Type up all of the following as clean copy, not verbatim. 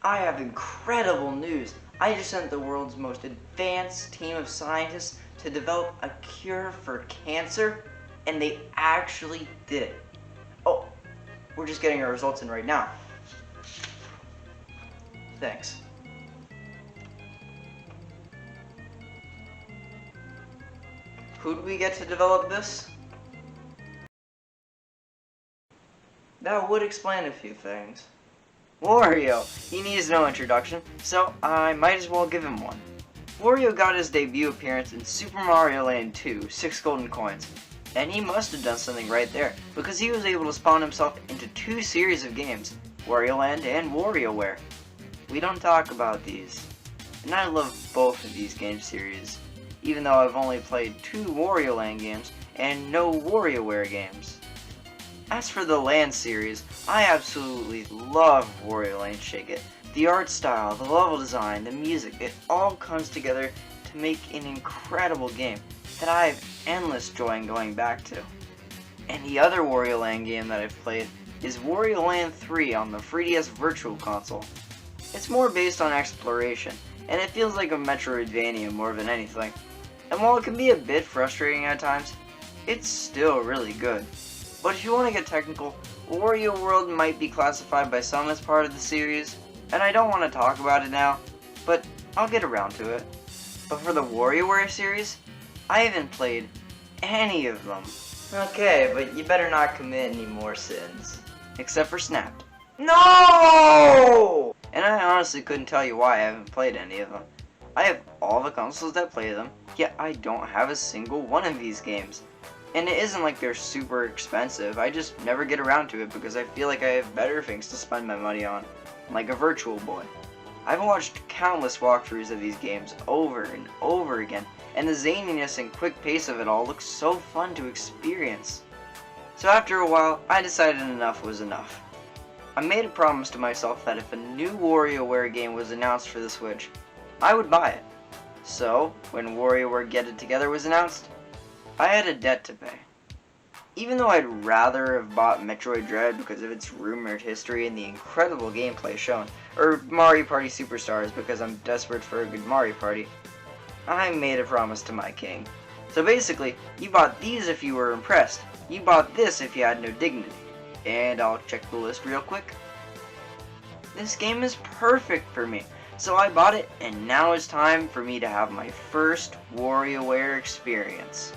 I have incredible news. I just sent the world's most advanced team of scientists to develop a cure for cancer, and they actually did it. Oh, we're just getting our results in right now. Thanks. Who did we get to develop this? That would explain a few things. Wario! He needs no introduction, so I might as well give him one. Wario got his debut appearance in Super Mario Land 2, 6 golden coins. And he must have done something right there, because he was able to spawn himself into 2 series of games, Wario Land and WarioWare. We don't talk about these. And I love both of these game series, even though I've only played 2 Wario Land games and no WarioWare games. As for the Land series, I absolutely love Wario Land Shake It. The art style, the level design, the music, it all comes together to make an incredible game that I have endless joy in going back to. And the other Wario Land game that I've played is Wario Land 3 on the 3DS Virtual Console. It's more based on exploration, and it feels like a Metroidvania more than anything. And while it can be a bit frustrating at times, it's still really good. But if you want to get technical, WarioWorld might be classified by some as part of the series, and I don't want to talk about it now, but I'll get around to it. But for the WarioWare series, I haven't played any of them. Okay, but you better not commit any more sins. Except for Snapped. No! And I honestly couldn't tell you why I haven't played any of them. I have all the consoles that play them, yet I don't have a single one of these games. And it isn't like they're super expensive, I just never get around to it because I feel like I have better things to spend my money on, like a Virtual Boy. I've watched countless walkthroughs of these games over and over again, and the zaniness and quick pace of it all looks so fun to experience. So after a while, I decided enough was enough. I made a promise to myself that if a new WarioWare game was announced for the Switch, I would buy it. So, when WarioWare Get It Together was announced, I had a debt to pay. Even though I'd rather have bought Metroid Dread because of its rumored history and the incredible gameplay shown, or Mario Party Superstars because I'm desperate for a good Mario Party, I made a promise to my king. So basically, you bought these if you were impressed, you bought this if you had no dignity. And I'll check the list real quick. This game is perfect for me, so I bought it, and now it's time for me to have my first WarioWare experience.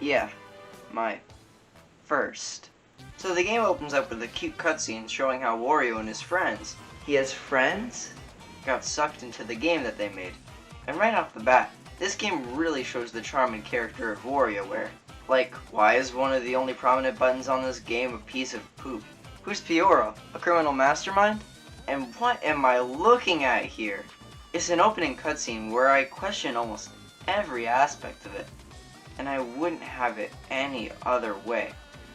Yeah, my first. So the game opens up with a cute cutscene showing how Wario and his friends, he has friends, got sucked into the game that they made. And right off the bat, this game really shows the charm and character of WarioWare. Like, why is one of the only prominent buttons on this game a piece of poop? Who's Piora? A criminal mastermind? And what am I looking at here? It's an opening cutscene where I question almost every aspect of it. And I wouldn't have it any other way.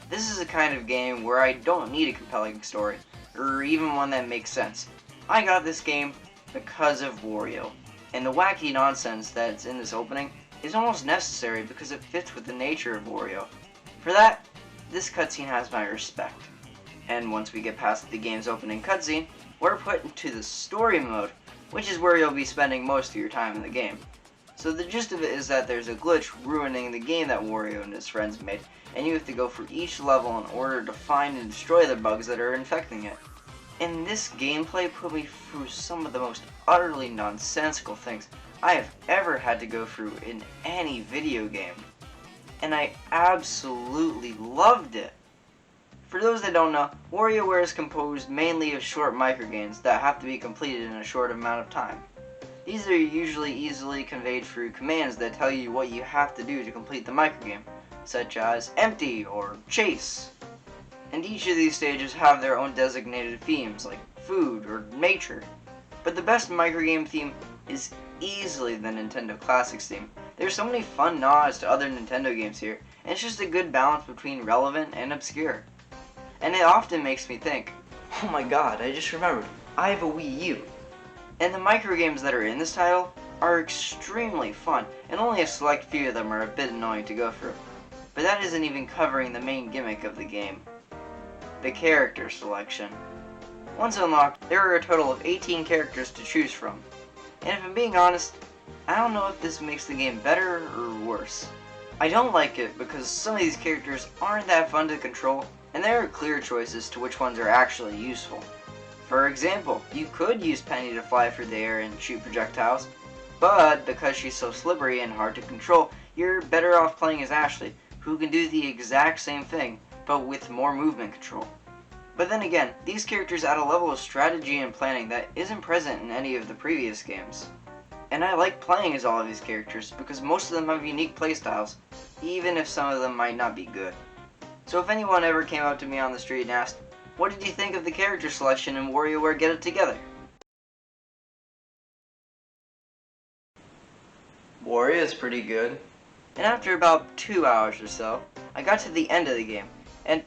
This is a kind of game where I don't need a compelling story, or even one that makes sense. I got this game because of Wario, and the wacky nonsense that's in this opening is almost necessary because it fits with the nature of Wario. For that, this cutscene has my respect. And once we get past the game's opening cutscene, we're put into the story mode, which is where you'll be spending most of your time in the game. So the gist of it is that there's a glitch ruining the game that Wario and his friends made, and you have to go through each level in order to find and destroy the bugs that are infecting it. And this gameplay put me through some of the most utterly nonsensical things I have ever had to go through in any video game. And I absolutely loved it. For those that don't know, WarioWare is composed mainly of short microgames that have to be completed in a short amount of time. These are usually easily conveyed through commands that tell you what you have to do to complete the microgame, such as empty or chase. And each of these stages have their own designated themes, like food or nature. But the best microgame theme is easily the Nintendo Classics theme. There's so many fun nods to other Nintendo games here, and it's just a good balance between relevant and obscure. And it often makes me think, oh my god, I just remembered, I have a Wii U. And the microgames that are in this title are extremely fun, and only a select few of them are a bit annoying to go through. But that isn't even covering the main gimmick of the game, the character selection. Once unlocked, there are a total of 18 characters to choose from. And if I'm being honest, I don't know if this makes the game better or worse. I don't like it because some of these characters aren't that fun to control, and there are clear choices to which ones are actually useful. For example, you could use Penny to fly through the air and shoot projectiles, but because she's so slippery and hard to control, you're better off playing as Ashley, who can do the exact same thing, but with more movement control. But then again, these characters add a level of strategy and planning that isn't present in any of the previous games. And I like playing as all of these characters because most of them have unique playstyles, even if some of them might not be good. So if anyone ever came up to me on the street and asked, "What did you think of the character selection in WarioWare Get It Together?" Wario is pretty good. And after about 2 hours or so, I got to the end of the game, and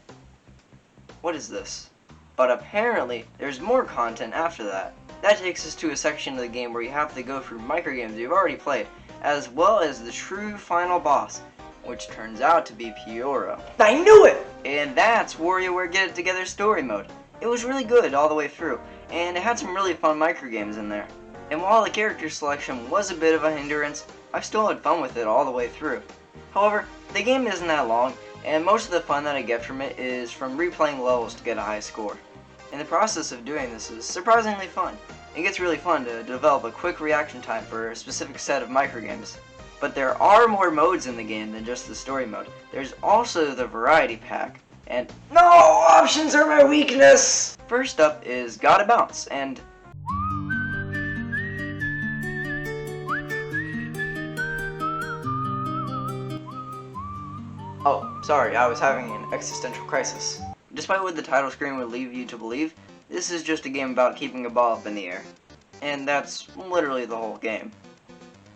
what is this? But apparently, there's more content after that. That takes us to a section of the game where you have to go through microgames you've already played, as well as the true final boss, which turns out to be Pyoro. I knew it! And that's WarioWare Get It Together story mode. It was really good all the way through, and it had some really fun microgames in there. And while the character selection was a bit of a hindrance, I still had fun with it all the way through. However, the game isn't that long, and most of the fun that I get from it is from replaying levels to get a high score. And the process of doing this is surprisingly fun. It gets really fun to develop a quick reaction time for a specific set of microgames. But there are more modes in the game than just the story mode. There's also the variety pack, and no, options are my weakness! First up is Gotta Bounce, and oh, sorry, I was having an existential crisis. Despite what the title screen would leave you to believe, this is just a game about keeping a ball up in the air. And that's literally the whole game.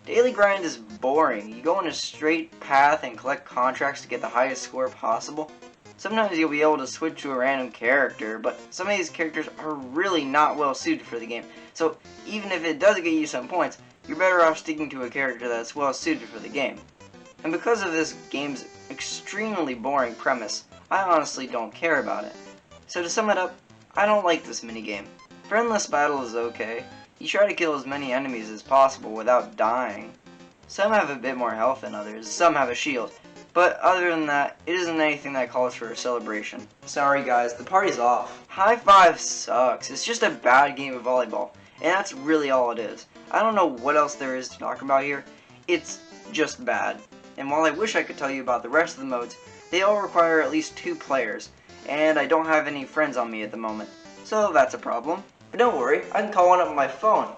Daily grind is boring. You go on a straight path and collect contracts to get the highest score possible. Sometimes you'll be able to switch to a random character, but some of these characters are really not well suited for the game. So even if it does get you some points, you're better off sticking to a character that's well suited for the game. And because of this game's extremely boring premise, I honestly don't care about it. So to sum it up, I don't like this minigame. Friendless battle is okay. You try to kill as many enemies as possible without dying. Some have a bit more health than others, some have a shield. But other than that, it isn't anything that calls for a celebration. Sorry guys, the party's off. High Five sucks. It's just a bad game of volleyball. And that's really all it is. I don't know what else there is to talk about here. It's just bad. And while I wish I could tell you about the rest of the modes, they all require at least 2 players, and I don't have any friends on me at the moment, so that's a problem. But don't worry, I can call one up on my phone.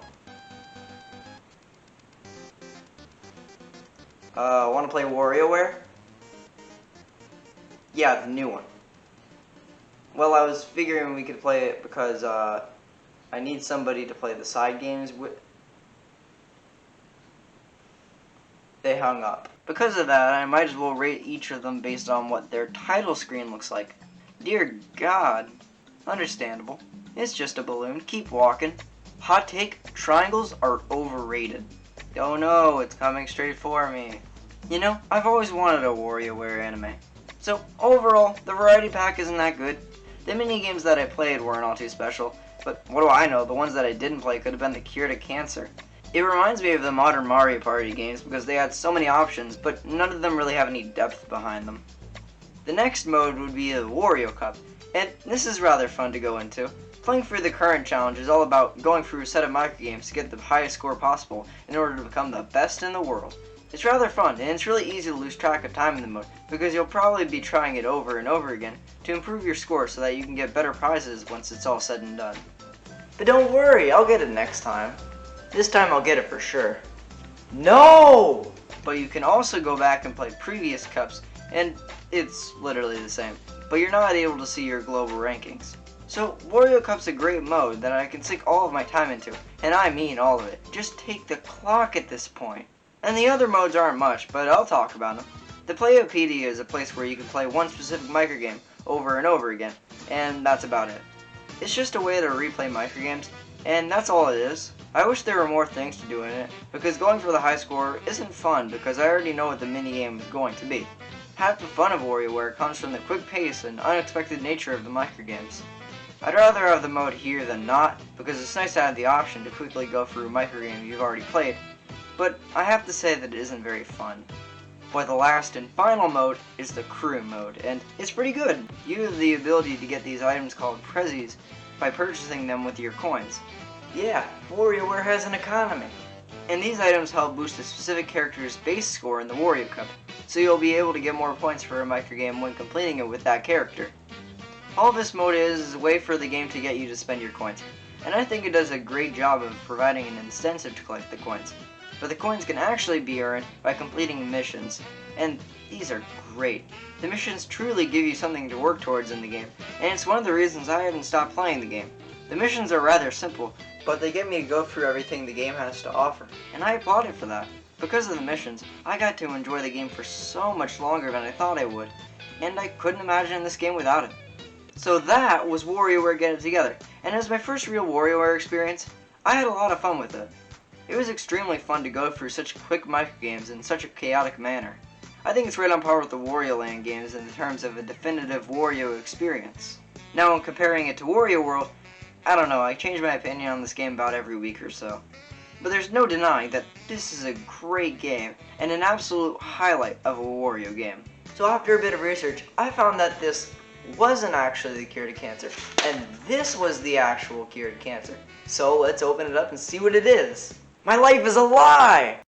Want to play WarioWare? Yeah, the new one. Well, I was figuring we could play it because, I need somebody to play the side games with. They hung up. Because of that, I might as well rate each of them based on what their title screen looks like. Dear God. Understandable. It's just a balloon. Keep walking. Hot take, triangles are overrated. Oh no, it's coming straight for me. You know, I've always wanted a WarioWare anime. So, overall, the variety pack isn't that good. The minigames that I played weren't all too special, but what do I know, the ones that I didn't play could have been the cure to cancer. It reminds me of the modern Mario Party games because they had so many options, but none of them really have any depth behind them. The next mode would be the Wario Cup, and this is rather fun to go into. Playing through the current challenge is all about going through a set of microgames to get the highest score possible in order to become the best in the world. It's rather fun, and it's really easy to lose track of time in the mode, because you'll probably be trying it over and over again to improve your score so that you can get better prizes once it's all said and done. But don't worry, I'll get it next time. This time I'll get it for sure. No! But you can also go back and play previous cups, and it's literally the same, but you're not able to see your global rankings. So Wario Cup's a great mode that I can sink all of my time into, and I mean all of it. Just take the clock at this point. And the other modes aren't much, but I'll talk about them. The Playopedia is a place where you can play one specific microgame over and over again, and that's about it. It's just a way to replay microgames, and that's all it is. I wish there were more things to do in it, because going for the high score isn't fun because I already know what the minigame is going to be. Half the fun of WarioWare comes from the quick pace and unexpected nature of the microgames. I'd rather have the mode here than not, because it's nice to have the option to quickly go through a microgame you've already played, but I have to say that it isn't very fun. But the last and final mode is the crew mode, and it's pretty good. You have the ability to get these items called prezzies by purchasing them with your coins. Yeah, WarioWare has an economy. And these items help boost a specific character's base score in the Wario Cup, so you'll be able to get more points for a microgame when completing it with that character. All this mode is a way for the game to get you to spend your coins, and I think it does a great job of providing an incentive to collect the coins. But the coins can actually be earned by completing missions, and these are great. The missions truly give you something to work towards in the game, and it's one of the reasons I haven't stopped playing the game. The missions are rather simple, but they get me to go through everything the game has to offer, and I applaud it for that. Because of the missions, I got to enjoy the game for so much longer than I thought I would, and I couldn't imagine this game without it. So that was WarioWare Get It Together, and as my first real WarioWare experience, I had a lot of fun with it. It was extremely fun to go through such quick microgames in such a chaotic manner. I think it's right on par with the Wario Land games in terms of a definitive Wario experience. Now, in comparing it to Wario World, I don't know, I change my opinion on this game about every week or so. But there's no denying that this is a great game and an absolute highlight of a Wario game. So after a bit of research, I found that this wasn't actually the cure to cancer, and this was the actual cure to cancer. So let's open it up and see what it is. My life is a lie!